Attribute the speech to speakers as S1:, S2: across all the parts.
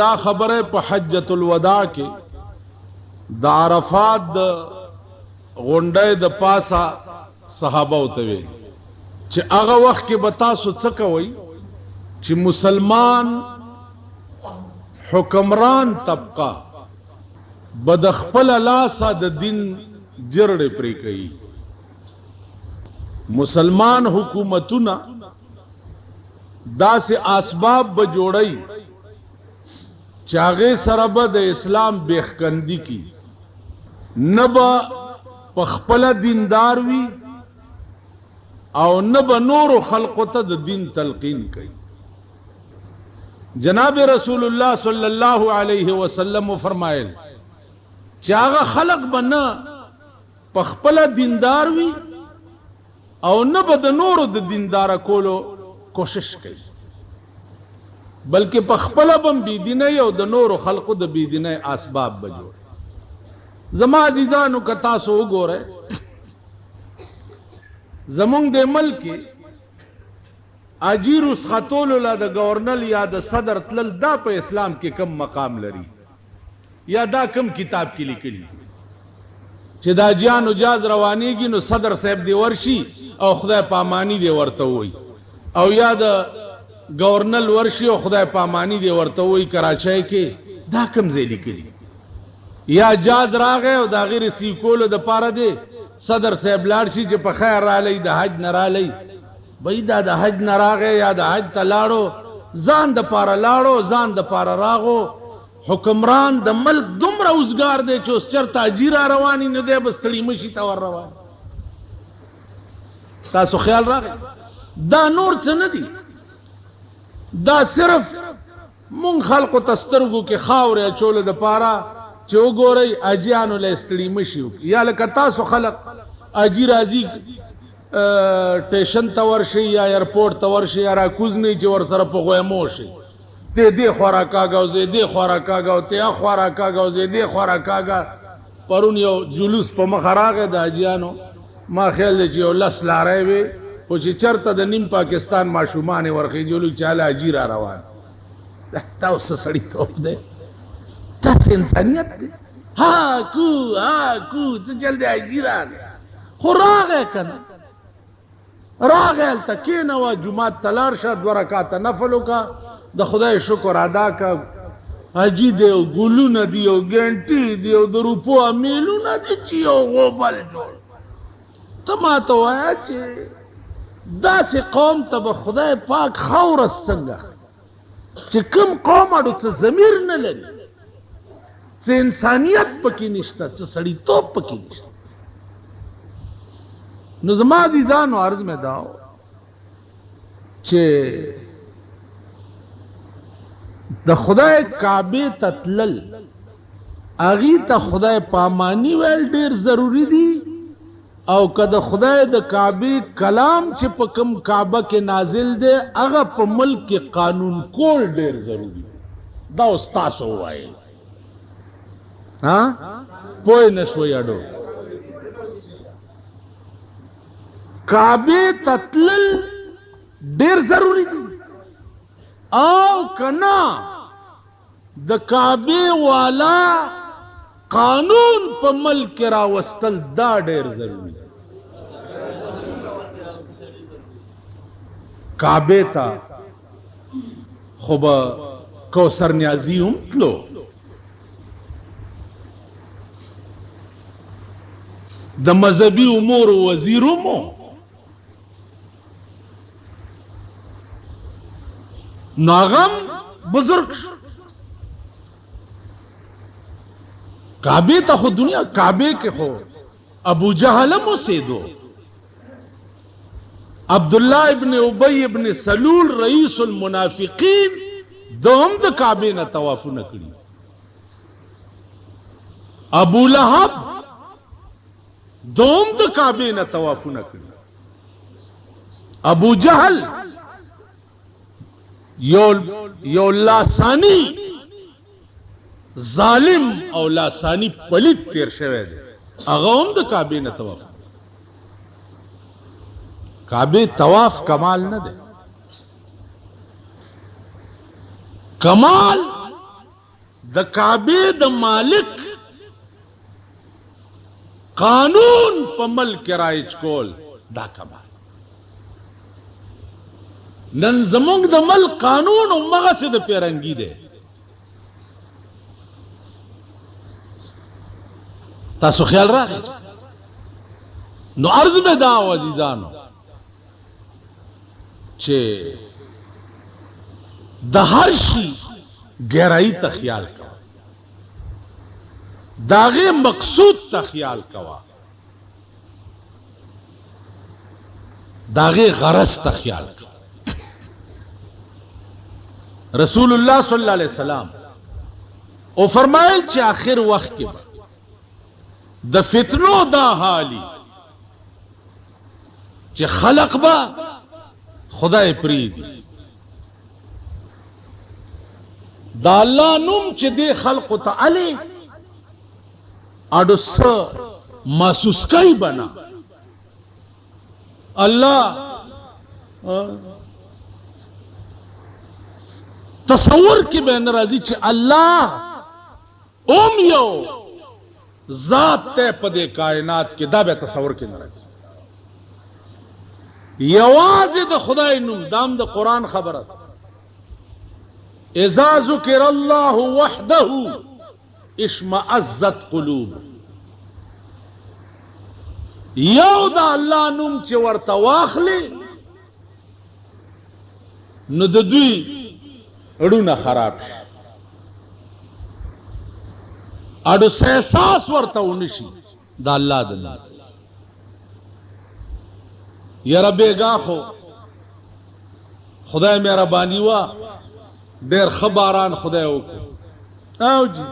S1: دا خبره په حجۃ الوداع کې د عرفات د غونډې د پاسا صحابه وتوي چې هغه وخت کې به تاسو څه کوئ چې مسلمان حکمران طبقه بد خپل لاسه د دین جرړې پرې کوي. مسلمان حکومتونه داسې اسباب به جوړي چې هغه سره به د اسلام بیخکندی کی نه به په خپل دیندار وي او نه به نور خلقو ته د دین تلقین کوي. جناب رسول الله صلی الله علیه وسلم فرمایل چې هغه خلق به نه په خپل دیندار وي او نه به د نورو د دیندار کولو کوشش کوي بلکې په خپل بم بی دیني او د نورو خلقو د بی دیني اسباب به جوړ. زما عزیزانو که تاسو وګورئ زمونږ د ملک اجیر اسخطول له د گورنر یا د صدر تلل دا په اسلام کې کم مقام لري یا دا کم کتاب کې لیکلي چې دا جان اجاز روانيږي نو صدر صاحب دی ورشي او خدای پامانی دی ورته وي او یا د گورنر ورشي او خدای پامانی دی ورته وي کراچۍ کې دا کم ځای لیکلي یا جاز راغې او دا غیر سیکول د پاره دی صدر صاحب لاړ شي چې په خیر را لې د حج نه را لې بای دا د حج نه راغې یا د حج ته لاړو ځان د پاره لاړو ځان د پاره راغو حکمران د ملک دومره اوسګار دی چې اوس چرته اجیرا رواني نه دی بس تړي مشي ته ور روان. تاسو خیال راغی دا نور څه نه دي دا صرف مونږ خلقو تسترګو کې خاورې اچول د پاره چې وګورئ اجیانو له استړي مشي یا لکه تاسو خلق اجی راځي ټیشن ته ورشي یا ایرپورټ ته ورشي یا راکوزنی چې ور سره په غوېمو شي ته دې خوراکاګه او زه دې خوراکاګه او ته خوراکاګه او زه دې خوراکاګه. پرون یو جلوس په مخ راغی د اجیانو ما خیال دی چې یو لس لارې وي خو چې چرته د نیم پاکستان ماشومان ورخي جوړو چاله اجی را روان دا اوس سړی توپ دی دا انسانیت دی. ها کو ته چل دی اجی را خو راغی کنه راغی تکینه وا جمعه تلار شد ورکات نفل وکا د خدای شکر ادا کا حجی دی او ګلونه دی او ګنټي دی او د روپو امیلونه دی چې یو غوبل جوړ. ته ما ته وایه چې داسې قوم ته به خدای پاک خاورس څنګه چې کوم قوم اړو څه ضمیر نه لري څه انسانیت پکې نشته څه سړیتوب پکې نشته. نو زما عزیزانو عرض مې داو چې د خدای کعبه تتلل اغي ته خدای پامانی ویل ډیر ضروری دي او کله خدای د کعبه کلام چې په کوم کعبه کې نازل دی هغه په ملک کې قانون کول ډیر ضروری دا استاد وایي. ها پوه نشوي اډو کعبه تتلل ډیر ضروری دي او کنا د کعبه والا قانون په ملک را وستل دا ډیر ضروری دی. کعبه تا خو به کوثر نیازی هم تلو د مذهبي امور وزیرمو ناغم بزرگ کعبے تا خود دنیا کعبے کے خو ابو جہلم سے دو عبداللہ ابن ابی ابن سلول رئیس المنافقین دوم دا کعبے نہ توافو نکڑی ابو لہب دوم دا کعبے نہ توافو نکڑی ابو جہل یو لاسانی ظالم او لاسانی پلیت تیر شوه دی هغه هم د کعبه نه طواف. کعبه طواف کمال نه دی، کمال د کعبه د مالک قانون په ملک رایج کول دا کمال. نن زمونږ د ملک قانون همغه څه د پیرنګي دی. تاسو خیال راغی نو عرض میں دا عزیزانو چې د هر شي گہرائی ته خیال کوا، داغه مقصود ته خیال کوا، داغه غرض ته خیال کوا. رسول اللہ صلی اللہ علیہ وسلم او فرمایل چې آخر وخت کې د فتنو دا حالی چې خلق با خدای پریدي، دا الله نوم چې دی خلق تعالی اډو س محسوس کوي بنا الله تصور کې به ناراضي چې الله اوم یو ذات ته په دې کائنات کې دا به تصور کې ناراضي. یوازې د خدای نوم دام د قران خبره اذا ذکر الله وحده اشمئزت قلوب. یو د الله نوم چې ورته واخلي نو د دوی اړونه خراب شي، اډو احساس ورته ونشي د الله د نوم. یاره بیگا خو خدای مهرباني وا ډېر خبران خدای وکړو او جی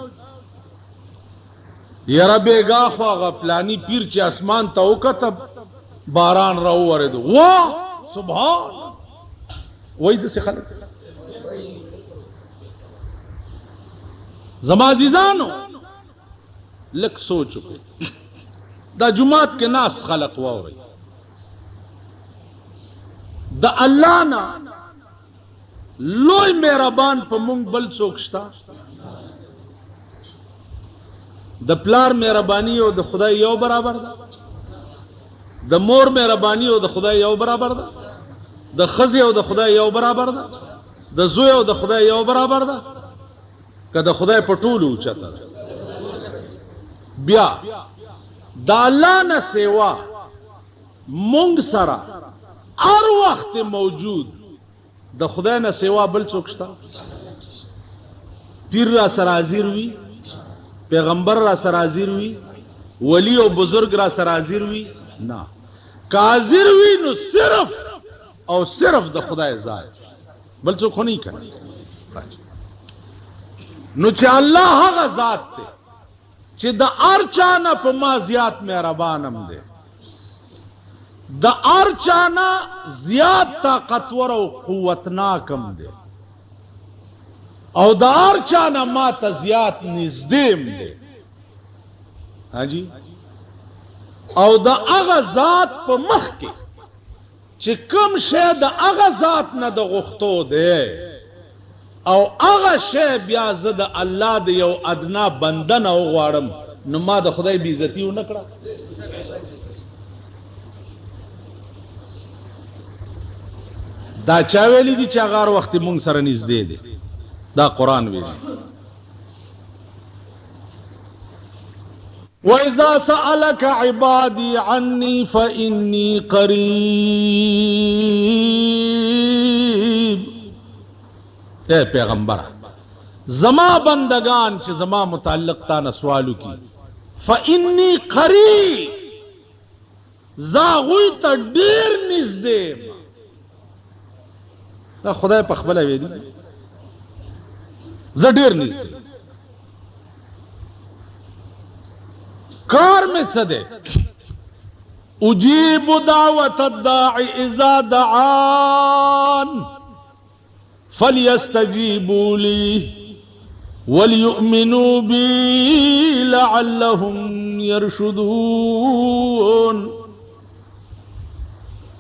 S1: یاره بیگا خو هغه پلانی پیر چې اسمان ته وکتب باران را وورېدو واه سبحان وای د څه خلک زما عزیزانو لک سوچو دا جمعات کې ناس خلق واوري د الله نه لوی مهربان په مونږ بل څوک شته؟ د پلار مهرباني او د خدای یو برابر ده؟ د مور مهرباني او د خدای یو برابر ده؟ د خزي او د خدای یو برابر ده؟ د زوی او د خدای یو برابر ده؟ که د خدای په ټولو اوچته ده؟ بیا د الله نه سیوا مونږ سره هر وخت موجود د خدای نه سیوا بل څوک شته؟ پیر را سره حاضر وي، پیغمبر را سره حاضر وي، ولی او بزرگ را سره حاضر وي؟ نه. که حاضر وي نو صرف او صرف د خدای ذات، بل څوک نه کوي. نو چې الله هغه ذات دی چې د ارچا نه په ما زیات مهربانم دی، د ارچانا زیاد طاقتور او قوتناکم دی، او د ارچانا ما ته زیاد نږدې دی. ها جی او د هغه ذات په مخ کې چې کوم شی د هغه ذات نه د غوښتو دی او هغه شی بیا زه د الله د یو ادنا بنده نه وغواړم نو ما د خدای بې عزتي ونه کړه. دا چا ویلی دي چې هغه وخت مونږ سره نږدې دی؟ دا قرآن ویلی. وَإِذَا سَأَلَكَ عِبَادِي عَنِّي فَإِنِّي قَرِيب. اے پیغمبر زما بندگان چې زما متعلق تا نه سوالو کی فإني قریب، زا غوی ته ډیر نږدې. دا خدای په خپل ویلي زه ډیر نږدې. کار مې څه دی؟ اجیب دعوت الداعی اذا دعان فلیستجیبوا لی وليؤمنوا بي لعلهم يرشدون.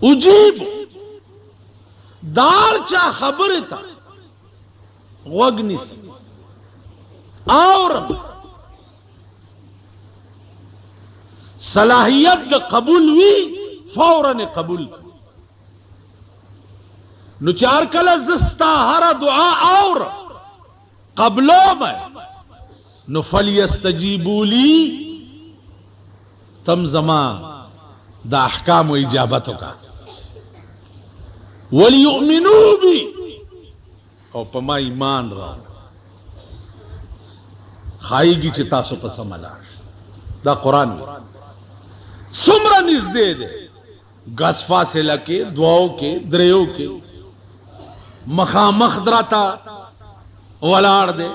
S1: اجیب دار چا خبر تا غوږ نیسي، और सलाहियत कबूल हुई फौरन कबूल नु चार कल जस्ता हर दुआ और कबलो में नु फलियस्तजीबूली तम जमा दा अहकाम व इजाबत का वलियुमिनू भी और पमा ईमान रहा खाएगी चिता सो पसमला दा कुरान सुमरा निज दे गसफा से लके दुआओं के द्रेयों के मखामख द्राता वलाड़ दे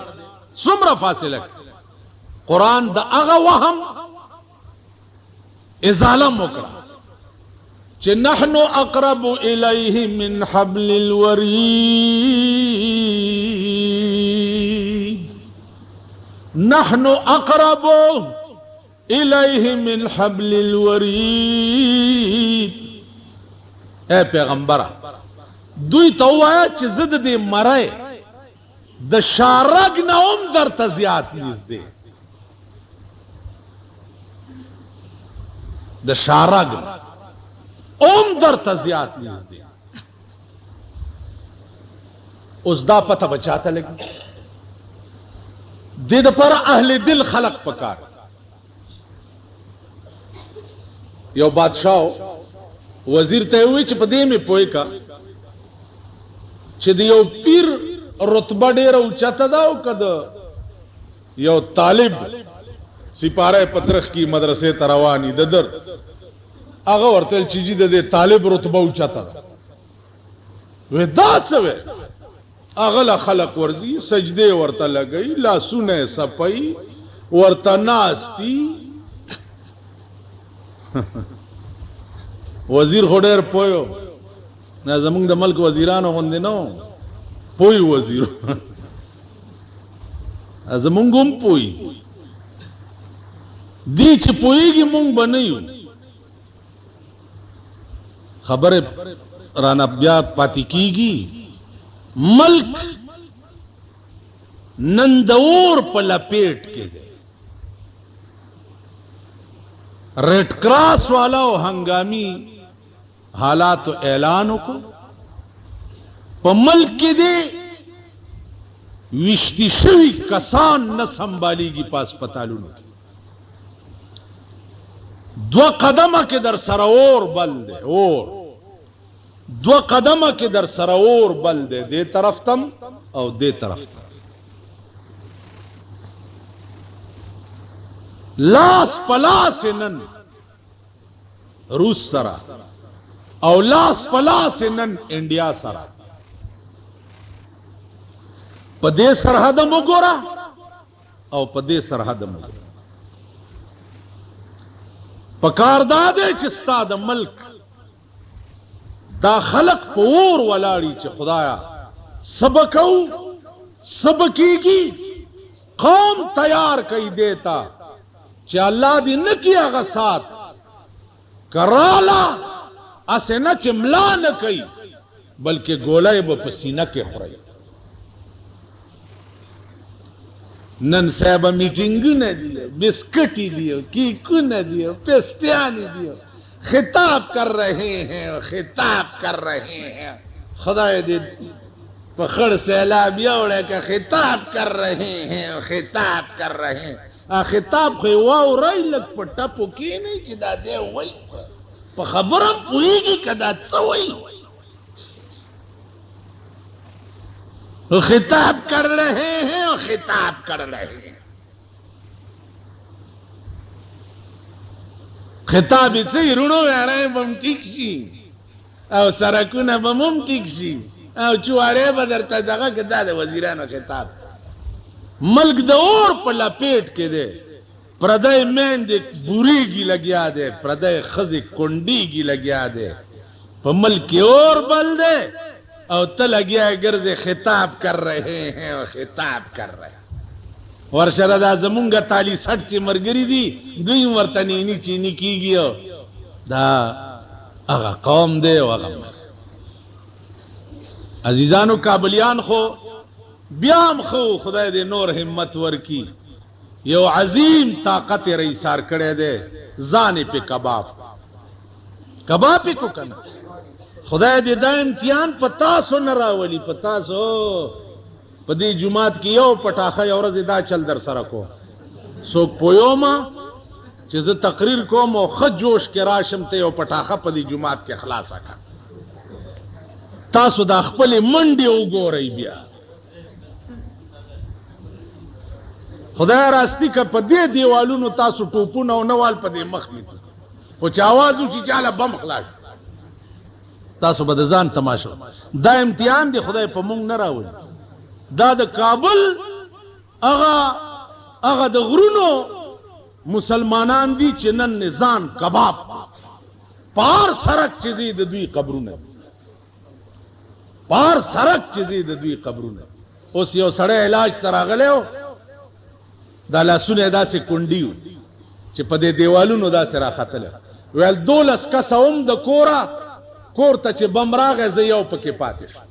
S1: सुमरा फासिल कुरान द अगा वहम इजाला मोकरा चे नहनु अक़रबु इलैहि मिन हब्लिल वरीद नहनु अक़रबु इलैहि मिन हब्लिल वरीद ए पैगंबरा दुई तौया चे जिद दे मरे द शारग नौम दर तजियात निजदे द शारग ओम दर तजियात निजदे उस दा पता बचाता लगी दिद पर अहले दिल खलक पकार यो बादशाह वजीर तय हुए चपदे में पोए का चिदियो पीर रुतबा डेर ऊंचा दाओ कद यो तालिब सिपारा पत्रख की मदरसे तरवानी ददर आगा वर्तेल चीजी दे तालिब रुतबा ऊंचा था वे दात सवे अगला खलक वर्जी सजदे वर्ता लगई ला सुने सपई वर्ता नास्ती वजीर खोडेर पोयो ना जमुंग द मल्क वजीरानो होंदे नो पोई वजीर जमुंगुम पोई दीच पोईगी मुंग बनई खबर राना ब्या पाती कीगी मल्क नंदौर पर लपेट के गए रेड क्रॉस वाला हंगामी हालात ऐलान को पमल के दे विश्ती शवी कसान न संभालेगी पास पतालू दो कदम के दर सरोर बल दे और दो कदम के दर सरोर बल दे तरफ तम और दे तरफ तम लास पला से नन रूस सरा और लास पला से नन इंडिया सरा पदे सरहद मुगोरा और पदे सरहद मुगोरा पकारदादे चिस्ता द मल्क दा खलक पोर वलाड़ी च खुदाया सबकऊ सबकी की कौम तैयार कई देता च अल्लाह दी न किया गा साथ कराला असे न चिमला न कई बल्कि गोला ब पसीना के खुराई नन साहब मीटिंग न दियो बिस्किट ही दियो कीकू न दियो पेस्टिया नहीं दियो खिताब कर रहे हैं खिताब कर रहे हैं खुदाए दे पखड़ सैलाबिया उड़े का खिताब कर रहे हैं खिताब कर रहे हैं खिताब खेवाओ रही लग पट्टा पुकी नहीं चिदा दे वही पर खबर पुएगी कदा वही खिताब कर रहे हैं और खिताब कर रहे हैं खिताब इसे ऋणों वेड़ा बम टीक्षी और सरकुना बमुम टीक्षी और चुआरे बदरता दगा के दादे वजीरान खिताब मल्क दौर पर लपेट के दे प्रदय में दे बुरी की लगिया दे प्रदय खजी कुंडी की लगिया दे पमल की ओर बल दे और तल गया गर्जे खिताब कर रहे हैं और खिताब कर रहे हैं वर्षरदा जमुंगा ताली सट ची मरगरी दी दुई वर्तनी नी चीनी की गियो दा अगा कौम दे अजीजानो काबलियान खो بیام خو خدای دې نور همت ورکی یو عظیم طاقت رئیسار کړی دی ځان په کباب کو کنه خدای دې دا امتحان پتا سو نه راولي پتا سو په دې جمعات کې یو پټاخه یو ورځ دا چل در سره کو څوک پویو ما چې زه تقریر کوم او خد جوش کې راشم ته یو پټاخه په دې جمعات کې خلاصه کا تاسو دا خپل منډي وګورئ بیا خدای راستی که په دې دیوالونو تاسو ټوپونه او نوال په دې مخ میته او چې आवाज وشي چاله بم خلاص تاسو به ځان تماشا دا امتحان دی خدای په مونږ نه راوړي دا د کابل هغه د غرونو مسلمانان دي چې نن نزان کباب پار سرک چیزی د دوی قبرونه پار سرک چیزی د دوی قبرونه اوس یو سړی علاج تراغلو دا لاسونه داسې کونډیو چې په دې دیوالونو داسې راختل ویل 12 کسه هم د کور ته چې بم راغی زه یو پکې پاتې شم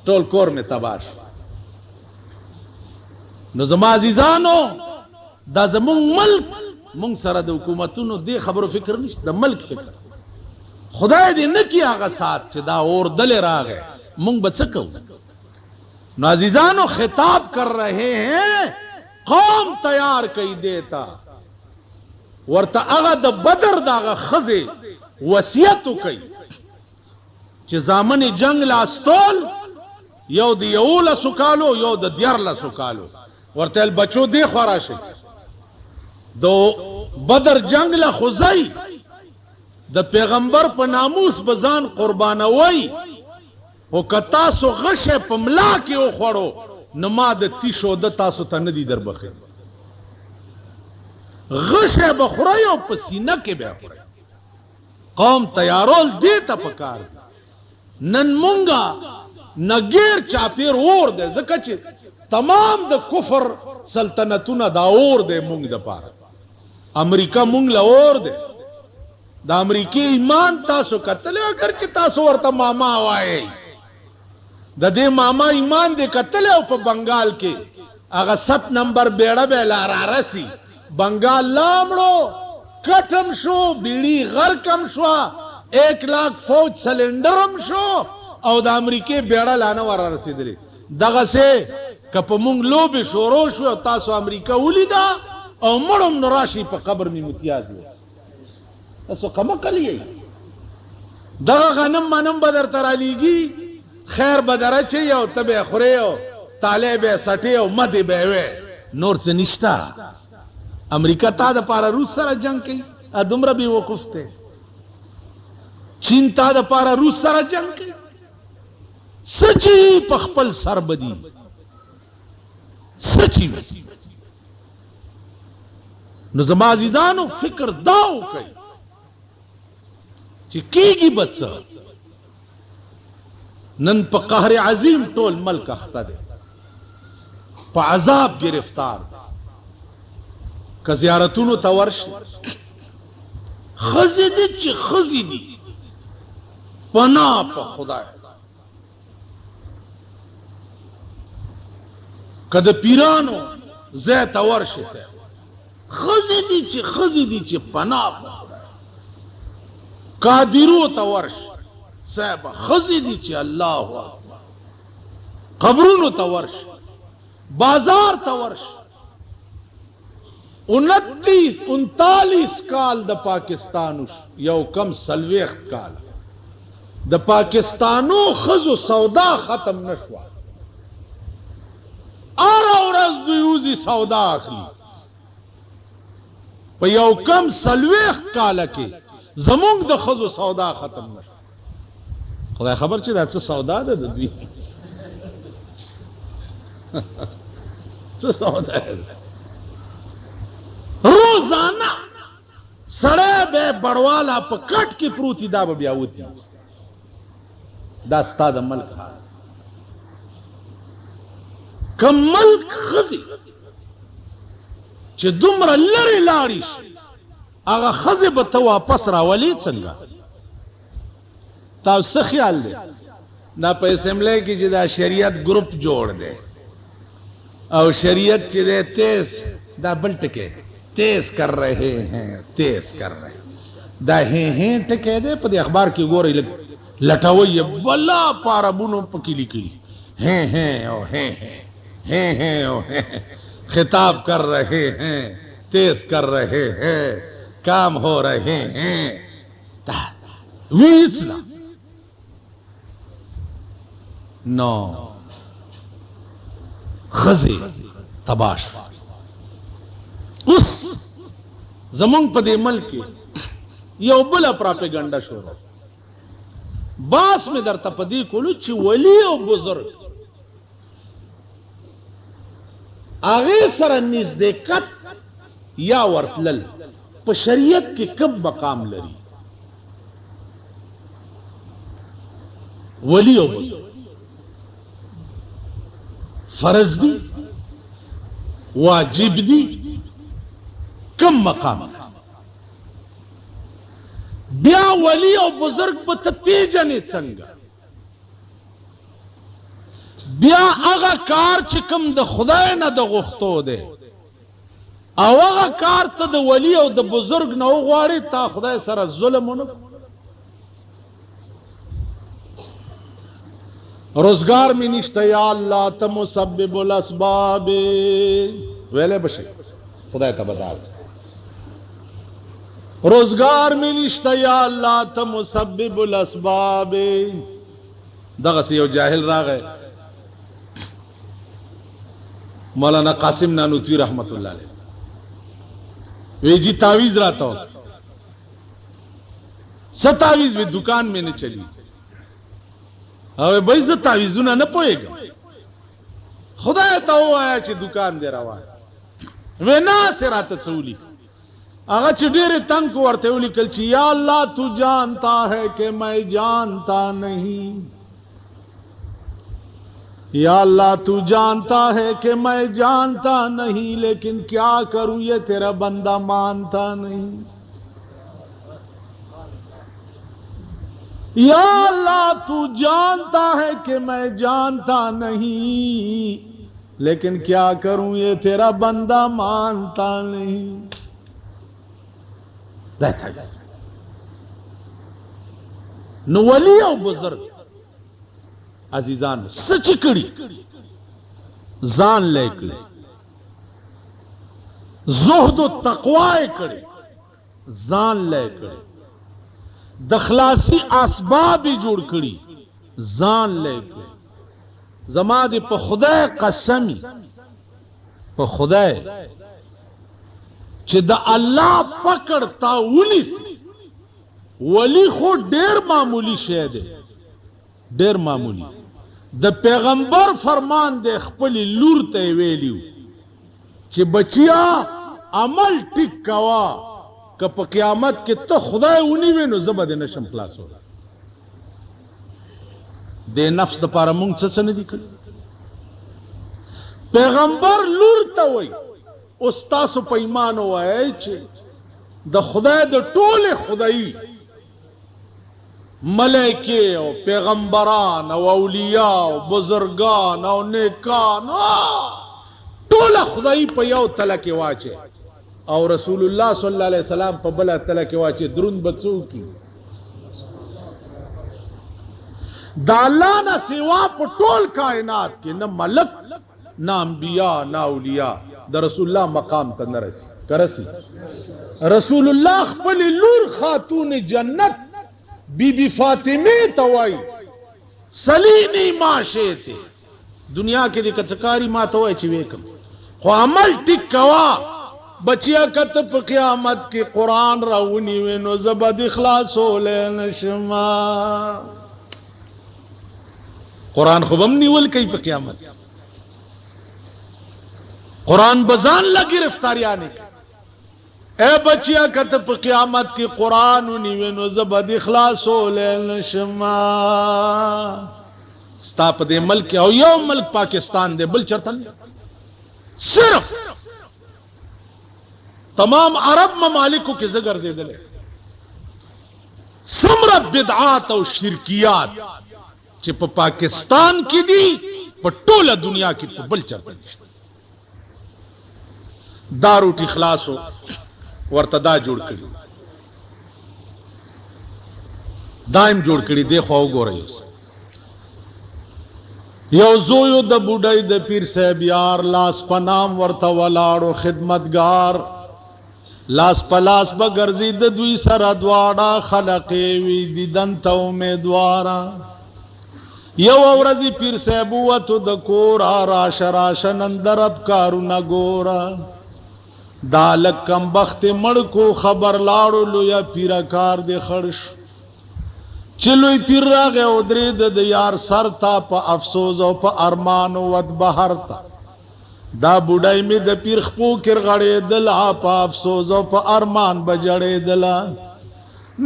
S1: ټول کور مې تباش نو زما عزیزانو دا زمونږ ملک مونږ سره د حکومتونو دې خبرو فکر نشته د ملک فکر خدای دې نه کی هغه سات چې دا اور دل راغی مونږ به څه کوو نو عزیزانو خطاب کر رہے ہیں قوم تیار کئی دیتا ورطا اغا دا بدر دا اغا خزے وسیعتو کئی چه زامن جنگ لاستول یو دا یو لسکالو یو دا دیر لسکالو ورطا البچو دے خورا شک دو بدر جنگ لخوزی دا پیغمبر پا ناموس بزان قربانوی او که تاسو غشه په ملا کې وخوړو نو ما د تیشو د تاسو ته ندی در بخې غشه بخورای او په سینه کې به خورای قوم تیارول دی ته پکار نن مونږه نګیر چاپیر اور دی ځکه چې تمام د کفر سلطنتونه دا اور دی مونږ د پاره امریکا مونږ له اور دی د امریکای ایمان تاسو کتل اگر چې تاسو ورته ماما وایي د دې ماما ایمان دې کتل او په بنگال کې هغه 7 نمبر بیړه به لار راسي بنگال لامړو کټم شو بیړی غر کم شو 1 लाख فوج سلندرم شو او د امریکای بیړه لانه ور رسیدلې دغه سه کپ مونږ لوب شروع شو تاسو امریکا ولیدا او مړم نراشي په قبر می متیاز تاسو کومه کلیه دغه غنم منم بدر ترالیږي خیر بدره چی یو تبه خوری او طالب سٹی او مدی بیوی نور سے نشتا امریکا تا دا پارا روس سره جنگ کی ادمرا بھی وقف تے چین تا دا پارا روس سره جنگ کی سچی پخپل سر بدی سچی نو زما عزیزانو فکر داو کئی چی کی گی بچا نن پا قہر عظیم ټول ملک اخته دے پا عذاب گرفتار که زیارتونو تورش خزی دی چی خزی دی پنا پا خدای که دا پیرانو زی تورش سے خزی دی چی پنا پا خدای قادرو تورش صاحب خزی دی چی اللہ قبرونو تورش بازار تورش 29 کال د پاکستانو یو کم سلویخت کال د پاکستانو خزو سودا ختم نشوا آرا ورز دویوزی سودا اخلی پا یو کم سلویخت کالا کی زمونگ د خزو سودا ختم نشوا خدای خبر چې دا څه سودا ده د دوی څه سودا ده روزانه سړی به بړوالا په کټ کې پروتي دا به بیا وتی دا ستا د ملک حال که ملک خزي چې دومره لرې لاړې شي هغه ښځې به ته واپس راولې څنګه تاسو خیال دی ना पे असेंबली की जिदा शरीयत ग्रुप जोड़ दे और शरीयत चिदे तेज दा बल्ट के तेज कर रहे हैं, तेज कर रहे हैं दा हैं टके दे पर अखबार की गोरी लटावई बला पारा बुनो पकीली की हैं ओ हैं ओ हैं खिताब कर रहे हैं, तेज कर रहे हैं, काम हो रहे हैं। नो खजे तबाश उस जमंग पदे मल के ये बला प्रोपेगेंडा शो बास में दर तपदी कोलू ची वली और बुजुर्ग आगे सर नजदीकत या वर्तलल पर शरीयत के कब मकाम लरी वली और बुजुर्ग फर्ज दी वाजिब दी कम मकाम ब्या वली और बुजुर्ग पर पेजने संग ब्या अगा कार चिकम द खुदाए न द गुख्तो दे अगा कार त द वली और द बुजुर्ग न उगवाड़ी ता खुदाए सरा जुल्म न रोजगार में निश्ता या अल्लाह तमुसब्बिबुल अस्बाब वेले बशे खुदा तबदार रोजगार में निश्ता या अल्लाह तमुसब्बिबुल अस्बाब दगसी जाहिल रा गए मौलाना कासिम नानूतवी रहमतुल्लाह अलैह वे जी तावीज रहता हो 27 भी दुकान में न चली હવે ભાઈ તાવીઝુના ન પોएगा खुदा तो आया ची दुकान दे रहा वे ना से रात चौली अगर चिडेरे तंग को वर्ते उली कल ची या अल्लाह तू जानता है कि मैं जानता नहीं या अल्लाह तू जानता है कि मैं जानता नहीं लेकिन क्या करूं ये तेरा बंदा मानता नहीं या अल्लाह तू जानता है कि मैं जानता नहीं लेकिन क्या करूं ये तेरा बंदा मानता नहीं न वली और बुजुर्ग अजीजान सच कड़ी जान लेकर जोहद तकवाए कड़ी जान लेकर दखलासी आसबाब भी जोड़ कड़ी जान लेके जमाद प खुदा कसमी प खुदा च द अल्लाह पकड़ता उलिस वली खो डेर मामूली शे दे डेर मामूली द पैगंबर फरमान दे खपली लूर ते वेलियो च बचिया अमल टिक कवा कि क़यामत के तो खुदा उन्हीं में नो जबद नशम खलास हो दे नफ्स द पारा मुंग ससन दी कल पैगंबर लूरता वही उस्ता सु पैमान हुआ है द खुदा द टोले खुदाई मलैके और पैगंबरान और औलिया और बुजुर्गान और नेकान टोला खुदाई पयाव तला के वाचे और रसूलुल्लाह सल्लल्लाहु अलैहि वसल्लम पर बला तला के वाचे द्रुन बच्चों की दाला न सिवा पटोल कायनात के न मलक न अंबिया न औलिया द रसूलुल्लाह मकाम त नरसी करसी रसूलुल्लाह खपल लूर खातून जन्नत बीबी फातिमे तवाई सलीनी माशे थे दुनिया के दी कचकारी मा तवाई चिवेकम खो अमल टिक कवा बचिया कतप क़यामत की कुरान राउनी में नो ज़बद इखलास हो ले नशमा कुरान खुबम निवल कई पे क़यामत कुरान बजान ला गिरफ्तारी आने का ए बचिया कतप क़यामत की कुरान उनी में नो ज़बद इखलास हो ले नशमा स्ताप दे मल्क और यो मल्क पाकिस्तान दे बल चरतन सिर्फ तमाम अरब ममालिकों के जगर दे दिले समरत बिदआत और शिरकियात چې په پاکستان کې دي په ټوله دنیا کې په بل چرته نشته. دا روټي خلاصو ورته دا جوړ کړي دایم جوړ کړي دی خو وګورئ یو زویو د بوډای د پیر صاحب یار لاس پنام ورته ولاړو خدمتگار لاس پلاس بغرزی د دوی سره دواړه خلقې وی دیدن ته امیدوارا یو ورځی پیر صاحب وته د کور راش نندر اب کارونه ګورا دالک کم بخت مړ کو خبر لاړو لویا پیرکار د خړش چلوی پیر راغه او درې د یار سر تا په افسوس او په ارمان او ود بهر تا دا بوډای می د پیر خپو کر غړې دل په افسوس او په ارمان بجړې دل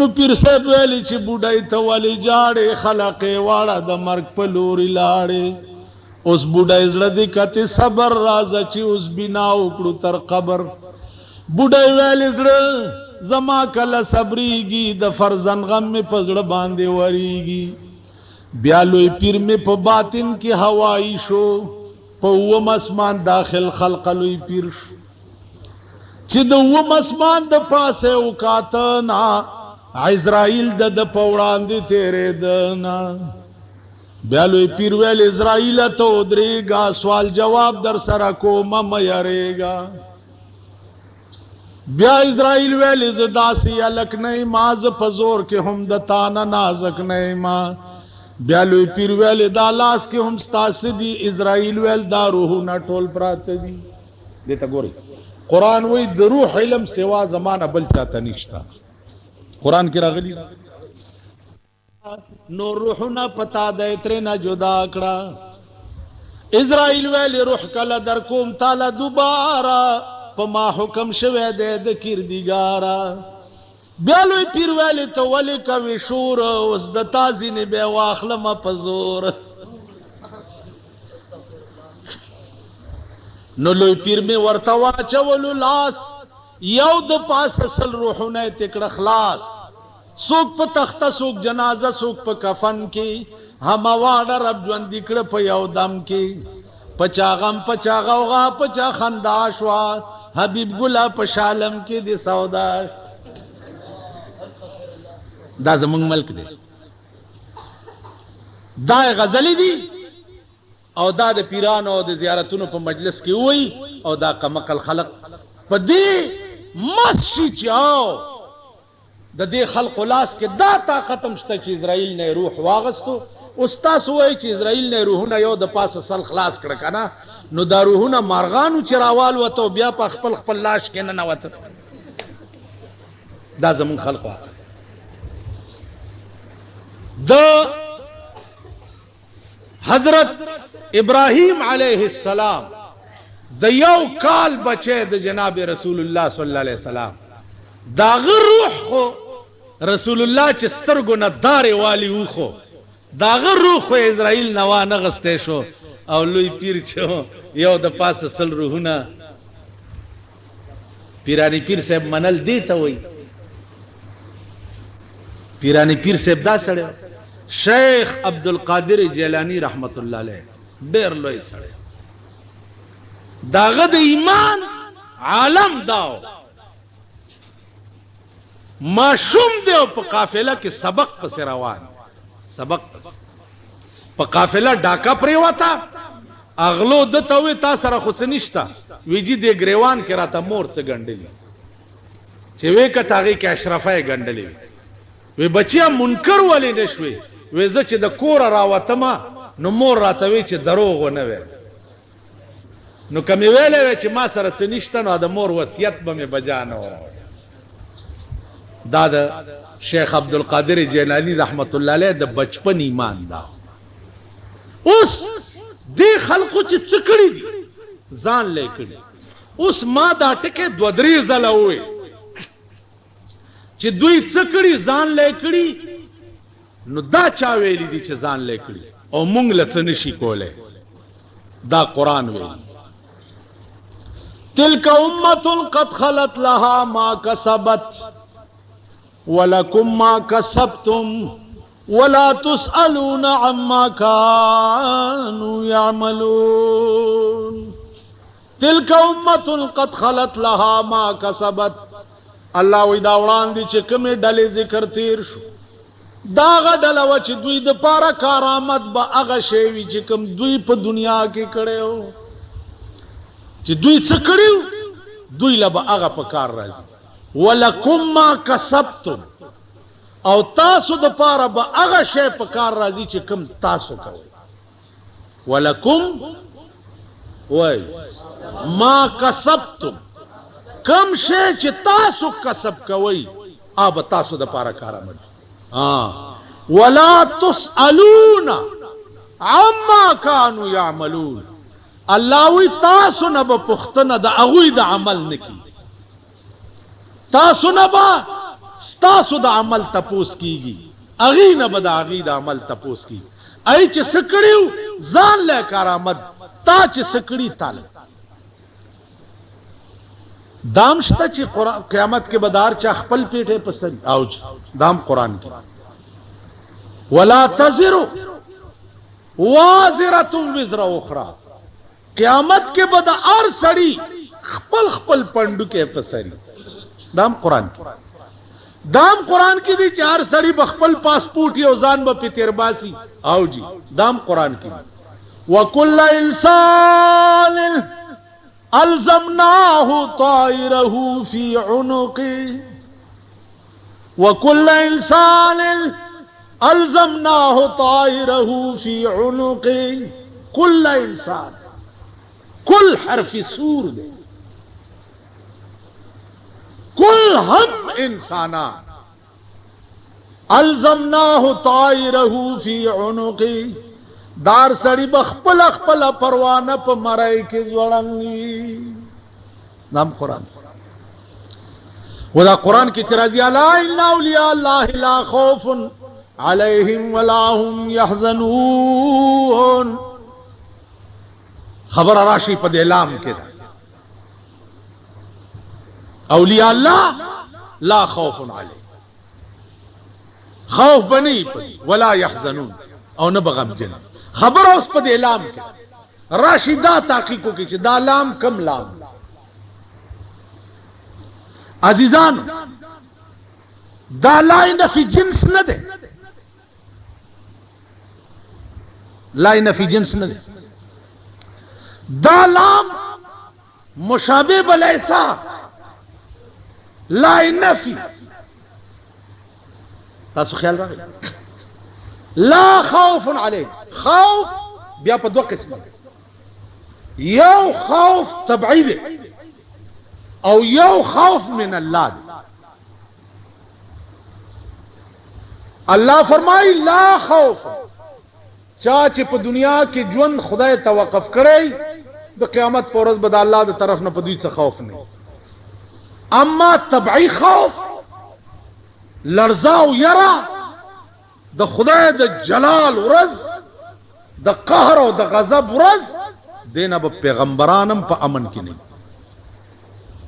S1: نو پیر صاحب ویلی چې بوډای ته ولی جاړې خلقې واړه د مرګ په لوري لاړې اوس بوډای زړه دې کته صبر راز چې اوس بنا وکړو تر قبر بوډای ویلی زړه زما کله صبرېږي د فرزن غم می پزړه باندې وریږي بیا لوی پیر می په باطن کې هوایی شو په وم اسمان داخل خلق لوی پیر شو چې د وم اسمان د پاسه وکاته نا عزرائیل د پوړاندې تیرې دنا بیا لوی پیر ویل اسرائیل ته درېګا سوال جواب در سره کوم مې یریګا بیا اسرائیل ویل زداسی الک نه ماز پزور کې هم د تانا نازک نه ما بیا لوی پیر ویل دا لاس کې هم ستاسدي اسرائیل ویل دا روح نه ټول پراته دي دته ګوري قران وی د روح علم سوا زمانہ بل چاته نشتا قران کې راغلی نو روحنا پتا د اتره نه جدا کړه اسرائیل ویل روح کله در کوم تعالی دوباره په ما حکم شوه د کردګارا بیا لوی پیر ویل ته ولی کوي شور اوس د تازین به واخلم په زور نو لوی پیر می ورته واچولو لاس یو د پاس اصل روحونه تکړه خلاص سوک په تخته سوک جنازه سوک په کفن کې هم واړه رب ژوند کړه په یو دم کې پچاغم پچاغوغا پچا خنداشوا حبیب ګلا پشالم کې دي سودا دا زمونږ ملک دی دا غزلی دی او دا د پیرانو او د زیارتونو په مجلس کې وای او دا کمقل خلق په دې مسجد چاو د دې خلق لاس کې دا طاقت مشته چې اسرائیل نه روح واغستو استاد وای چې اسرائیل نه روحونه یو د پاسه سل خلاص کړه کنه نو دا روحونه مارغانو چراوال وته بیا په خپل خپل لاش کې نه نوته دا زمون خلق د حضرت ابراهیم علیه السلام د یو کال بچه د جناب رسول الله صلی الله علیه وسلم دا روح خو رسول الله چې سترګو نه دارې والی وخو دا روح خو اسرائیل نوا نه غسته شو او لوی پیر چو یو د پاسه سل روحونه پیرانی پیر صاحب منل دی ته وای پیرانی پیر صاحب دا سړی شیخ عبدالقادر جیلانی رحمت الله علیه ډیر لوی سړی داغه د ایمان عالم داو معشوم دی او په قافله کې سبق پس روان سبق پس په قافله ډاکا پریوتا اغلو د توې تا سره خو سنشتا ویجی د گریوان کې راته مور څه ګندلې چې وې کتاغي کې اشرفای ګندلې وی بچیا منکر ولې نشوي وې ز چې د کور راوتما نو مور راته وی چې دروغ نه وې نو کمی ویلې چې ما سره څه نشته نو د مور وصیت به مې بجانو دا د شیخ عبدالقادر جیلانی رحمت الله علیه د بچپن ایمان دا اوس دې خلقو چې څکړي دي ځان لیکړي اوس ما دا ټکه دو درې زله وې چې دوی څکړي ځان لیکړي نو دا چا ویلي دي چې ځان لیکړي او مونږ له څه نشي کوله دا قران ویلي تلک امه قد خلت لها ما کسبت ولکم ما کسبتم वला तुसअलून अम्मा कानू यअमलून तिलका उम्मतुन कद खलत लहा मा कसबत। अल्लाह वही दा वड़ांदी चे कमे डले जिक्र तीर शो दागा डला वच दुई द पारा कारामत बा अगा शेवी चे कम दुई पे दुनिया के कड़े हो चे दुई चकड़ियो दुई लबा अगा पकार राजी। वलकुम मा कसबतुम औ तासु द पारा बा अगा शे पकार राजी चे कम तासु कवे। वलकुम वही मा कसबतुम कम शे चे तासु कसब कवई अब तासु द पारा कारामत। हाँ वला तुसअलून अम्मा कानू यामलून अल्लाह तासु नब पुख्तन द अगुई द अमल नकी तासु नबा तासु द अमल तपूस कीगी अगी नब द अगी द अमल तपूस की आई च सकड़ियो जान ले कारामत ता च सकड़ी ताल दामश्ता ची क़यामत के बदार चा खपल पेटे पसरी आउज दाम कुरान की वला तज़िरु वाज़िरतुम विज़रा उख़रा क़यामत के बदा और सड़ी खपल खपल पंडू के पसरी दाम कुरान की दाम कुरान की दी चार सड़ी बखपल पासपोर्ट या उजान ब पितेरबासी आओ जी दाम कुरान की वकुल्ला इंसान अलज़मनाहु ताइरहु फी उनुक़ी वकुल्ला इंसान अलज़मनाहु ताइरहु फी उनुक़ी कुल्ला इंसान कुल हर्फ़ सूर दे कुल हम इंसाना अलज़मनाहु ताइरहु फी उनुक़ी दार सड़ी बखपल अखपल परवाना प मराई के जोड़ंगी नाम कुरान वदा कुरान की चराजी अला इन्ना औलिया अल्लाह ला खौफुन अलैहिम वला हुम यहज़नून खबर राशि पद एलाम के औलिया अल्लाह ला खौफुन अलैहिम खौफ बनी पदी वला यहज़नून और न बगमजन खबर उस पद एलाम के राशिदा ताकीको की दा लाम कम लाम अजीजान दा लाई नफी जिन्स न दे लाई नफी जिन्स न दे दा लाम मुशाबे बल ऐसा लाई नफी तासु ख्याल रख ला खौफुन अलैहिम खौफ बिया पर दो किस्म यो खौफ तबई दे और यो खौफ मिन अल्लाह दे। अल्लाह फरमाई ला खौफ चाचे प दुनिया की जुन खुदा तवक्फ करे तो क़यामत पोरस बद अल्लाह द तरफ न पदी से खौफ नहीं। अम्मा तबई खौफ लर्जाउ यरा द खुदा द जलाल उरज द कहर और द गजब उरज देना ब पैगंबरानम प अमन की नहीं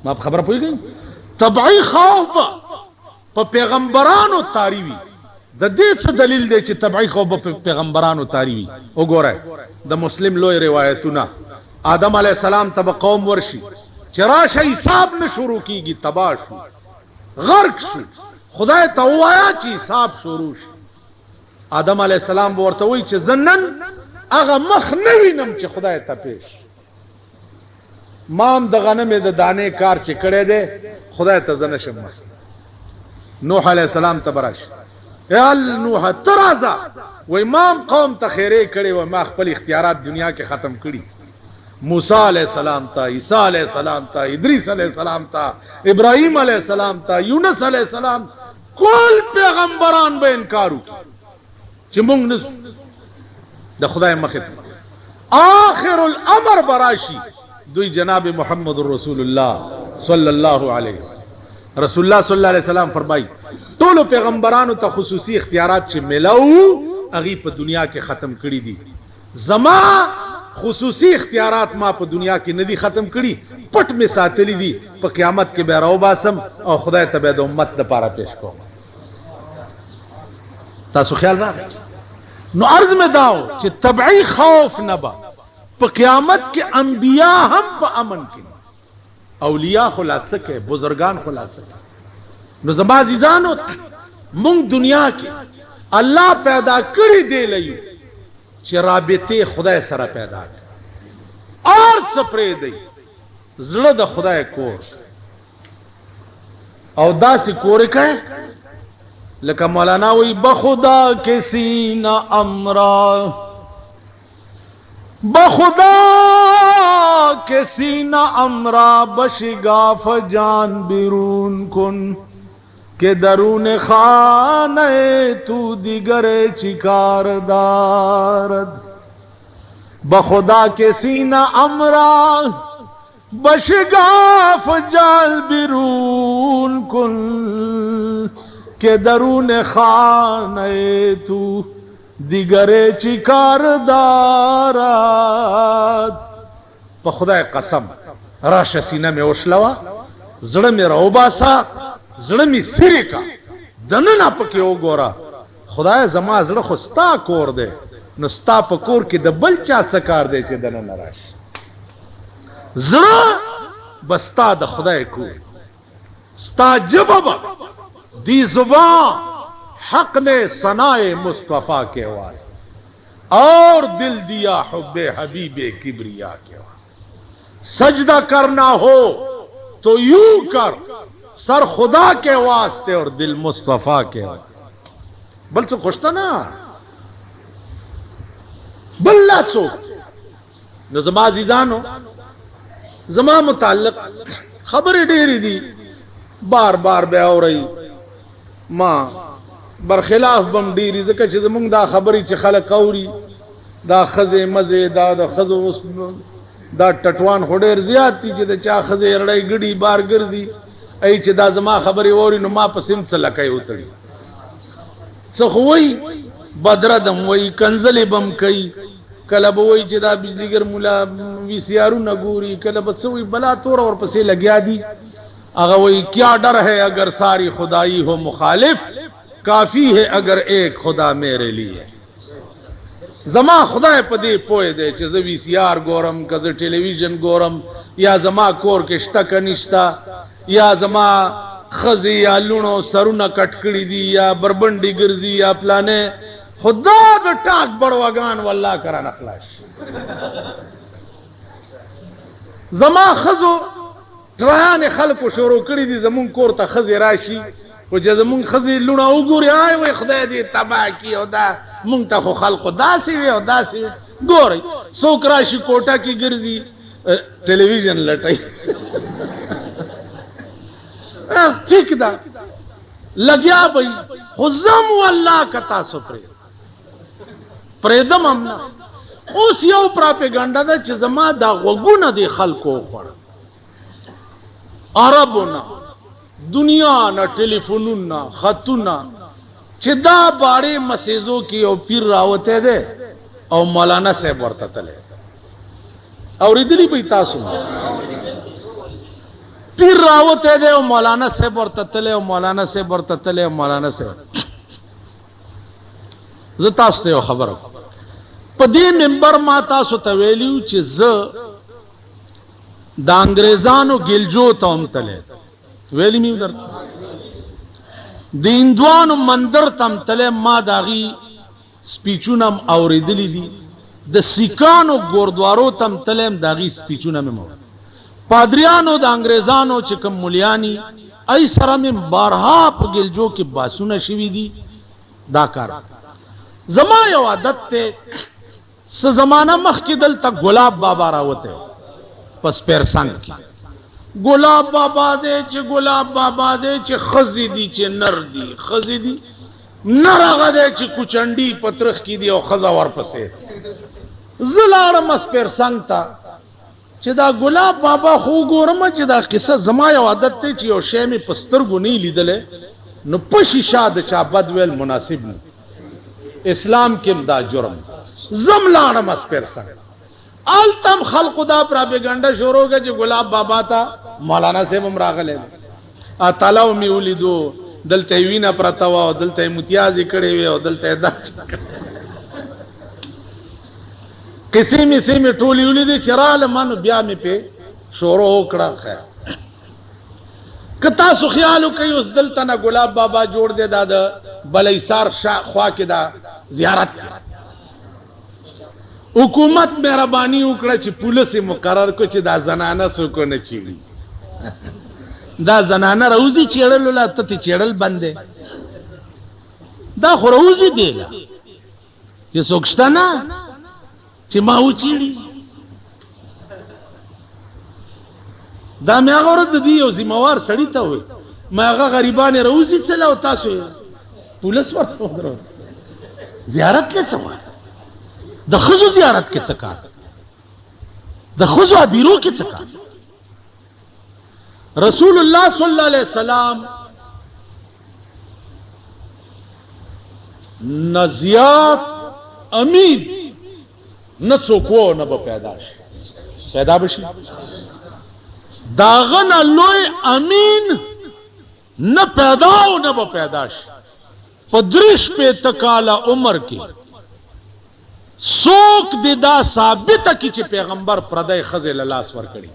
S1: आप खबर पड़ गई तबई खौफ प पैगंबरान तारीवी द देश दलील दे तबई खौफ प पैगंबरान तारीवी ओ गोरा द मुस्लिम लोय रिवायतुना आदम अलैहि सलाम तब कौम वर्षी चराशा हिसाब न शुरू कीगी तबाश गर्क शु खुदा तवाया ची हिसाब शुरू आदम अलैहिस्सलाम बोरते वही चे जन्नन आगा मख नवी नम चे खुदा तपेश माम दगाने में द दाने कार चे कड़े दे खुदा तजनश मख नूह अलैहिस्सलाम तबराश याल नूह तराजा वही माम कौम तखेरे कड़े व मा खपल इख्तियारात दुनिया के खत्म कड़ी मूसा अलैहिस्सलाम था ईसा अलैहिस्सलाम था इदरीस अलैहिस्सलाम था इब्राहिम अलैहिस्सलाम था यूनुस अलैहिस्सलाम कुल पैगंबरान बे इनकारू चिमुंग नस द खुदा मखित आखिरुल अमर बराशी दुई जनाब मोहम्मद रसूलुल्लाह सल्लल्लाहु अलैहि वसल्लम रसूलुल्लाह सल्लल्लाहु अलैहि वसल्लम फरमाई टोलो पैगंबरान त खुसूसी इख्तियारात चे मिलाऊ अगी प दुनिया के खत्म कड़ी दी जमा खुसूसी इख्तियारात मा प दुनिया की नदी खत्म कड़ी पट में सातली दी प क़यामत के बेराव बासम और खुदा तबे द उम्मत द पारा पेश को تاسو خیال راغی نو عرض میں داو چې طبعی خوف نبا په قیامت کې انبیاء هم په امن کې اولیاء خلاص سکے بزرگان خلاص سکے نو زما عزیزانو مونږ دنیا کې الله پیدا کړی دی لایو چې رابطه خدای سره پیدا کړي اور څه پرې دی زړه د خدای کور او داسې کور کوي لکه مولانا وی بخدا کے سینہ امرا بخدا کے سینہ امرا بشگاف جان بیرون کن کہ درون خانہ تو دیگر چکار دارد بخدا کے سینہ امرا بشگاف جان بیرون کن کہ درون خانہ تو دیگر چکار دارد پا خدای قسم راش سینہ میں اوشلوا زڑ میں روباسا زڑ میں سری کا دننا پکی او گورا خدای زما زڑ خو ستا کور دے نو ستا پا کور کی د بل چا سکار دے چی دننا راش زڑ بستا د خدای کور ستا جبابا دی زبان حق نے ثنائے مصطفیٰ کے واسطے اور دل دیا حب حبیب کبریا کے واسطے سجدہ کرنا ہو تو یوں کر سر خدا کے واسطے اور دل مصطفیٰ کے واسطے بل سے خوشتا نا بلہ چوک نظمہ عزیزانو زما متعلق خبر ڈیری دی بار بار بے ہو رہی ما برخلاف بم ډیری ځکه چې زمونږ دا خبرې چې خلک اوري دا خزه مزه دا خزو دا ټټوان هډیر زیات دي چې د چا خزه رړای ګډي بار ګرځي ای چې دا زما خبرې ووري نو ما پسیم څه لکای وتړي څه خوې بدردم وای کنزلې بم کوي کله به وای چې دا بجلیګر مولا وی سی آرو نګوري کله به څه وای بلا تور اور پسې لګیا دي اگر وہی کیا ڈر ہے اگر ساری خدائی ہو مخالف کافی ہے اگر ایک خدا میرے لیے زما خدا پدی پوئے دے چھ وی سی آر گورم کز ٹیلی ویژن گورم یا زما کور کشتا کنشتا یا زما خزی یا لونو سرونا کٹکڑی دی یا بربنڈی گرزی یا پلانے خدا دا ٹاک بڑوگان واللہ کرا نخلاش زما خزو ټرایان خلکو شروع کړی دي زمون کور ته خزي راشي او چې زمون خزي لونه وګوري آی وای خدای دې تبا کی او دا مونږ ته خو خلکو داسې وي او داسې ګوري څوک راشي کوټه کې ګرځي ټلویزیون لټای ٹھیک دا لګیا بھئی خو زم والله کتا سو پرېدم امنا اوس یو پراپګاندا ده چې زما دا غوګونه دي خلکو خوړ عربونا دنیا نا ٹیلیفونونا خطونا چھ دا باڑے مسیزوں کی او پیر راوتے دے او مولانا صاحب ورطا تلے اور ادلی پہ تاسو پیر راوتے دے او مولانا صاحب ورطا تلے او مولانا صاحب ورطا تلے او مولانا صاحب ز تاسو ته خبر په دې منبر ما تاسو ته ویلیو چې ز دا انگریزانو گلجو تم تلے ویلی می در د هندوانو مندر تم تلے ما داغي سپیچونم اوریدلی دي د سیکانو ګوردوارو تم تلم داغي سپیچونم مو پادریانو د انگریزانو چې کوم مليانی ای سره مم بارها په گلجو کې باسونه شوی دي دا کار زما یو عادت ته س زمانہ مخ کې دلته ګلاب بابا راوته پس پیر سنگ کی گلاب بابا دے چھ گلاب بابا دے چھ خزی دی چھ نر دی خزی دی نر آگا دے چھ کچھنڈی پترخ کی دی او خزا ورپسے زلارم اس پیر سنگ تا چھ دا گلاب بابا خو گورم چھ دا قصہ زمائی عادت تے چھ یو شیمی پسترگو نہیں لی دلے نو پشی شاد چا بدویل مناسب نو اسلام کم دا جرم زملارم اس پیر سنگ آلتم خلق دا پراپیگنڈا شروع گا جو گلاب بابا تا مولانا سے ممراغ لے دے تلاو می اولیدو دلته وینا پرتا و او دلته متیازي کړي وي او دلته دا کسی می سي می ټولي ولې چرال من بیا می په شروع وکړه خیر کتا سو خیالو کوي اوس دلته نه ګلاب بابا جوړ دے دا بلیسار خوا کې دا زیارت حکومت مهرباني وکړه چې پولیس مقرر کو چې دا زنانه سو کو نه چیړي دا زنانه روزي چیړل ولا ته چیړل بندې دا خو روزي دی لا چې سوکشتنه چې ما و چیړي دا مې هغه ورته دی یو ذمہوار سړی ته وي ما هغه غریبانه روزي چلاو تاسو پولیس ورته درو زیارت کې څه د خزو زیارت کې څه کار د خزو ادیرو کې څه کار رسول الله صلی الله علیه وسلم نزیات امین نه څوک نه به پیدا شي پیدا بشي داغنا لوی امین نه پیدا او نه به پیدا شي پدریش په تکاله عمر کې سوک د دا ثابت کی چې پیغمبر پردای خزل لاس ور کړی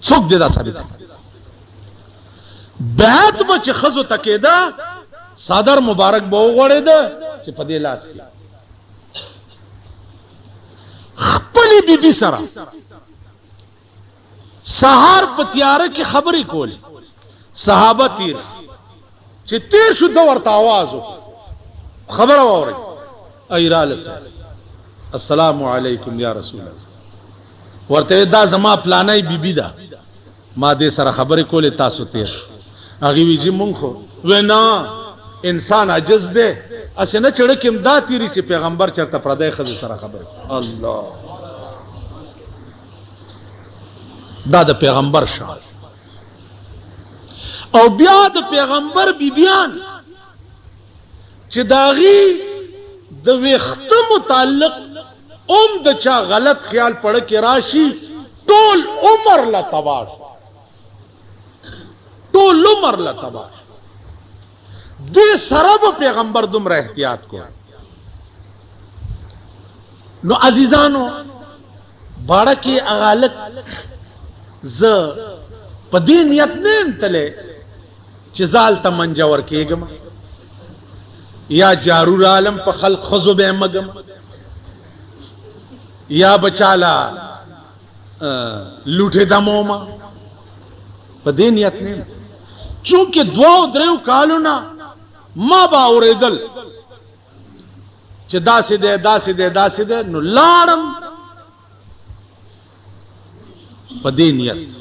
S1: سوک د دا ثابت بیعت بچ خزو تکیدا صدر مبارک به وغړید چې په دې لاس کې خپل بیبي سره سهار په تیار کې خبرې کولې صحابه تیر چې تیر شو د ورته आवाज خبره وره ایراله السلام علیکم یا رسول الله ورته دا زما پلانای بیبي دا ما دې سره خبرې کولې تاسو تیر هغه وی چې مونږ خو وینا انسان عجز دی اسنه چړه کې امداد تیری چې پیغمبر چرته پردای خزه سره خبره الله دا د پیغمبر شان او بیا د پیغمبر بیبیان چې داغي د وخت متعلق د چا غلط خیال پړ کې راشي ټول عمر لا تباش ټول عمر لا تباش دې سره پیغمبر دومره احتیاط کو نو عزیزانو باړه کې اغالت ز په دې نیت نه تله چې زال ته منجور کېګم یا جارور عالم په خلق خزو به مګم یا بچالا لوټه دموما په دې نیت نه چونکه دوه درو کالونه ما با اوریدل چې داسې ده نو لاړم په دې نیت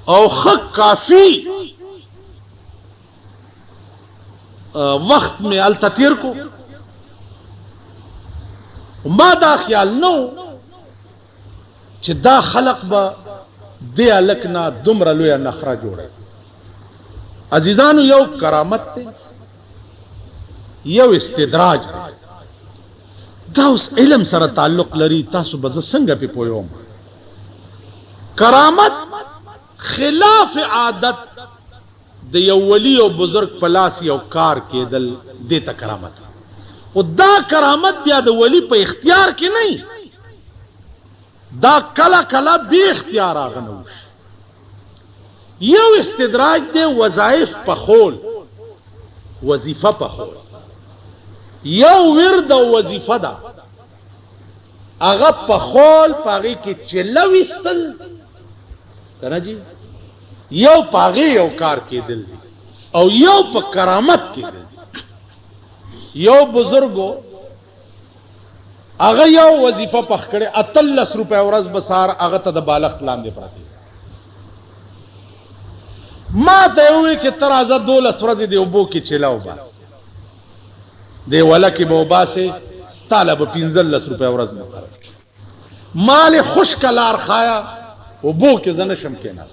S1: او حق کافی وقت میں التطیر کو ما دا خیال نو چې دا خلق با دی الکنا دمر لویا نخرا جوړه عزیزانو یو کرامت ته یو استدراج ده دا اوس علم سره تعلق لري تاسو به څنګه په پویوم کرامت خلاف عادت د یو ولی او بزرگ پلاس یو کار کېدل دیتا کرامت او دا کرامت بیا د ولی په اختیار کې نه دا کلا کلا به اختیار اغنوش یو استدراج دی وظایف په خول وظیفه په خول یو ورد او وظیفه ده هغه په خول پاغي کې چلوي استل کنه جی یو پاغي یو کار کېدل دي او یو په کرامت کېدل یو بزرګو هغه یو وظیفه پخ کړي 13 روپے ورځ بسار هغه ته د بالغ لاندې پراته ما ته وی چې تر ازه 12 ورځې دی وبو کې چلاو بس دی ولکه بو باسه طالب 15 روپے ورځ مقرر مال خوشکلار خایا وبو کې زنه شم کې ناس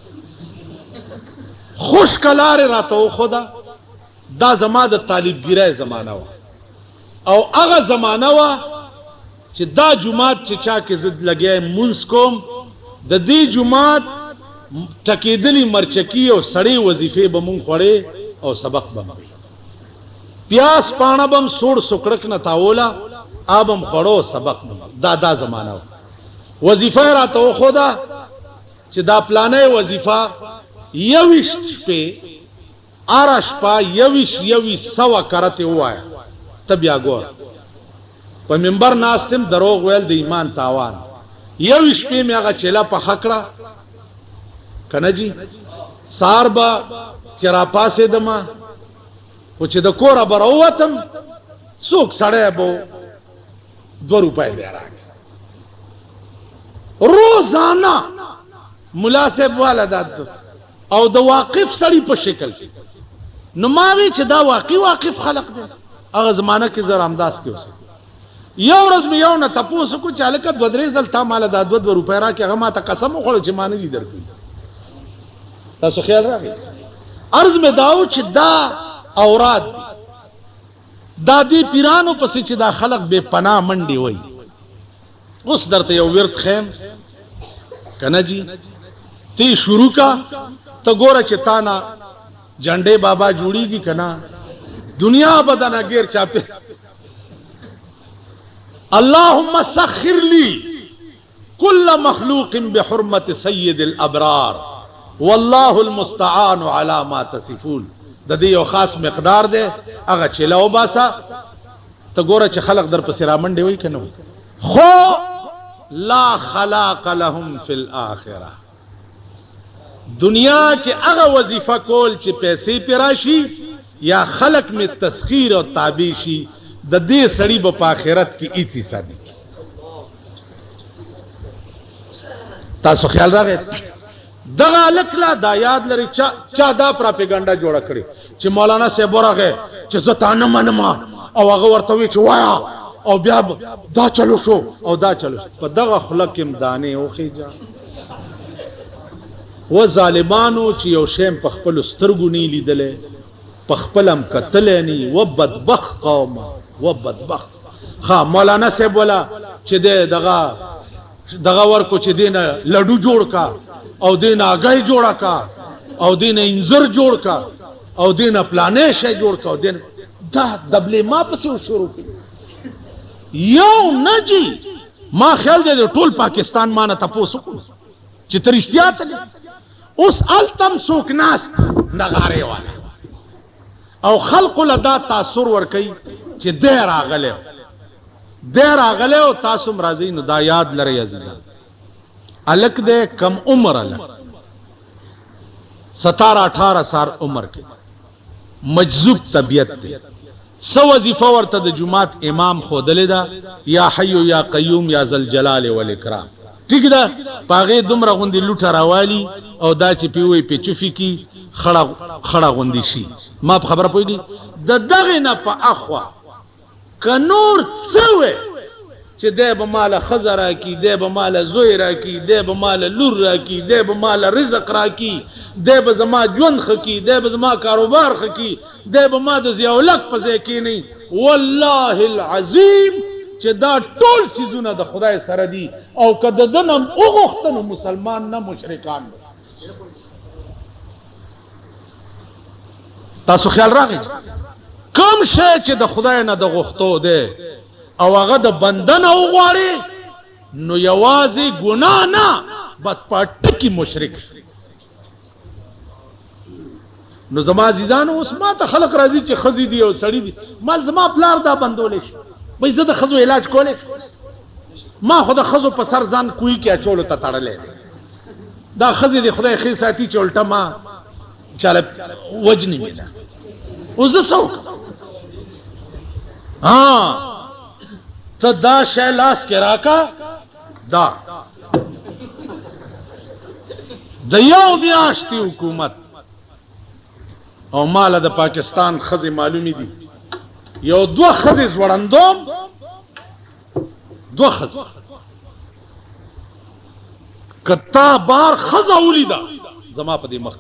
S1: خوشکلار راته خدا دا زما د طالبګیره زمانہ وا او هغه زمانہ وا چې دا جمعات چې چا کې زد لګي مونږ کوم د دې جمعات ټکېدلی مرچکی او سړی وظیفې به مونږ خوړې او سبق به مونږ پیاس پاڼه بم سوړ سکړک نه تاوله آبم خوړو سبق مونږ دا زمانہ وظیفه راته وخوده چې دا پلانې وظیفه 21 شپې آرش پا 21 سوا کرته وایا ته بیا ګور په منبر ناستم دروغ ویل د ایمان تاوان 21 شپې مې هغه چلا په خکړه کنه جی سار با چرا پاسې دما او چې د کوره براوتم څوک سړی بو 2 روپۍ بیا راکړي روزانه مناسب والا داد او د واقف سړی په شکل نو ما وی چې دا واقف خلق دی هغه زمانہ کې زر امداس کې اوسه یو ورځ مې یو نه تاسو کو چاله ک 2-3 ځل تا مال د 2 روپۍ راکې هغه ما ته قسم وخوړ چې مان دي درکې تاسو خیال راغی عرض مې داو چې دا اوراد دا دی پیرانو پسې چې دا خلق بے پناه منډي وای اوس درته یو ورت خیم کنه جی تی شروع کا ته ګوره چې تانا جنډې بابا جوړیږي کنا دنیا بدن غیر چاپه اللهم سخر لي كل مخلوق بحرمه سيد الابرار والله المستعان على ما تصفون د دې یو خاص مقدار ده هغه چلاو باسا ته ګوره چې خلق در پسې رامنډي وای کنه خو لا خلاق لهم في الاخره دنیا کې هغه وظیفه کول چې پیسې پیراشي یا خلق میں تسخیر او تابع شي د دې سړی په آخرت کې هیڅ حصہ نه تاسو خیال راغی دغه لکلا دا یاد لري چا دا پروپاګاندا جوړه کړي چې مولانا صاحب ورغه چې زتا نه منما او هغه ورته وی چې وایا او بیا دا چلو شو او دا چلو په دغه خلق امدانه او خېجا و ظالمانو چې یو شیم په خپل سترګو نه لیدلې په خپلم قتل نه و بدبخت قوم و بدبخت ها مولانا صاحب ولا چې دغه ورکو چې دینه لډو جوړ کا او دینه اگای جوړا کا او دینه انځر جوړ کا او دینه پلانې شې جوړ کا او دین دا دبلې ما پسې شروع کړ یو نجی ما خیال دې ټول پاکستان ما نه تاسو کو چې ترشتیا ته اوس التم سوک ناس نغاره والا او خلق لدا تاثر ور کوي چې دیر اغله او تاسو مرضی نو دا یاد لري عزیزان الک دے کم عمر الک 17-18 سال عمر کې مجذوب طبیعت ته سو وظیفه ورته د جمعات امام خودل دا یا حی یا قیوم یا ذل جلال والاکرام ٹھیک ده پاغه دومره غوندي لوټه راوالی او دا چې پیوي په چوفي کی خړه غوندي شي ما خبره پوي د دغه نه په اخوا کنور څوې چې د به مال خزر کی د به مال زوی را کی د به مال لور را کی د به مال رزق را کی د به زما ژوند خکی د به زما کاروبار خکی د به ما د زیولک پځې کی نه والله العظیم چې دا ټول سيزونه د خدای سره دي او کده دنم اوغختنو مسلمان نه مشرکان تاسو خیال راغی کوم شی چې د خدای نه د غختو ده او هغه د بندن او غواړي نو یوازې ګناه نه بد پټکی مشرک نو زما عزیزانو اوس ما ته خلق راضي چې خزي دي او سړی دي مال زما بلار دا بندول شي وای زه د خزو علاج کولې ما خو د خزو په سر ځان کوی کې اچول ته تړلې دا خزي دي خدای خې ساتي چولټه ما چاله وجنی میدا اوس څوک ته دا شیلاس کې راکا دا د یو میاشتې حکومت او مال د پاکستان خزي معلومی دي یو 2 خزي زوړندوم 2 خزي کتا بار خزا ولیدا زما په دې مخ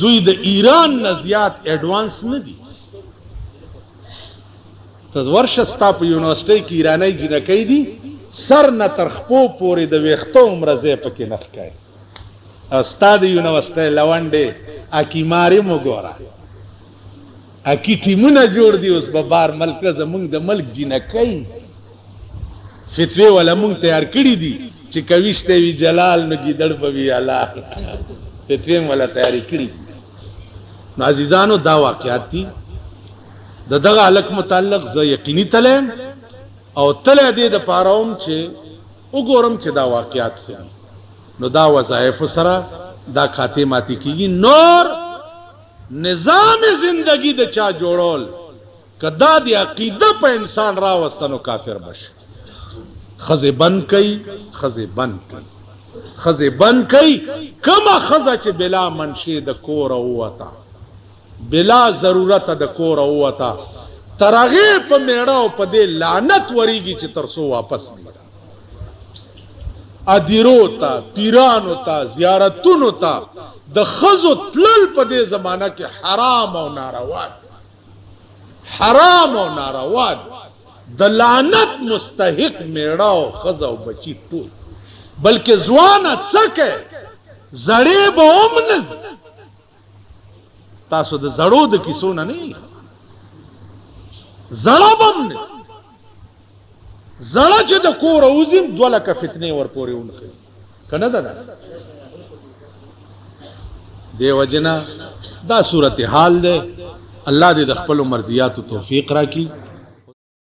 S1: دوی د ایران نه زیات اډوانس نه دي ته ورشستا په یونیورسيټي کې ایرانی جنکې دي سر نه ترخپو پورې د ویختو مرزه پکې نخ کوي استاد یونیورسيټي لونډه اکی ماری مو ګورا اکی ټیمونه جوړ دی اوس به بار ملک زمونږ د ملک جنکای فتوی ولا مونږ تیار کړی دي چې کويشته وی جلال نو گیدړ په وی الله فتوی ولا تیاری کړی. نو عزیزانو دا واقعات دي د دغه الک متعلق ز یقیني تلم او تله دې د پاروم چې وګورم چې دا واقعات څه نو دا وظایف سره دا خاتماتی کیږي. نور نظام زندگی د چا جوړول کدا دی عقیده په انسان را وستنو کافر بش. خزه بند کئ خزه بند کئ خزه بند کئ کما خزه چې بلا منشي د کور اوتا بلا ضرورت د کور اوتا ترغه په میړه او په دې لعنت وریږي چې ترسو واپس مړه ادیرو تا پیرانو تا زیارتونو تا د خزو تلل په دې زمانہ کې حرام او ناروا حرام او ناروا د لعنت مستحق میړه او خزو او بچی ټول بلکې ځوانه څکه زړې به اومنز تاسو د زړو د کیسو نه زړه بم زړه چې د کور اوزم دوله کا فتنه ور پورې ونخي کنه دا دیو جنا دا صورت حال ده. الله دې د خپل مرضیات او توفیق راکړي.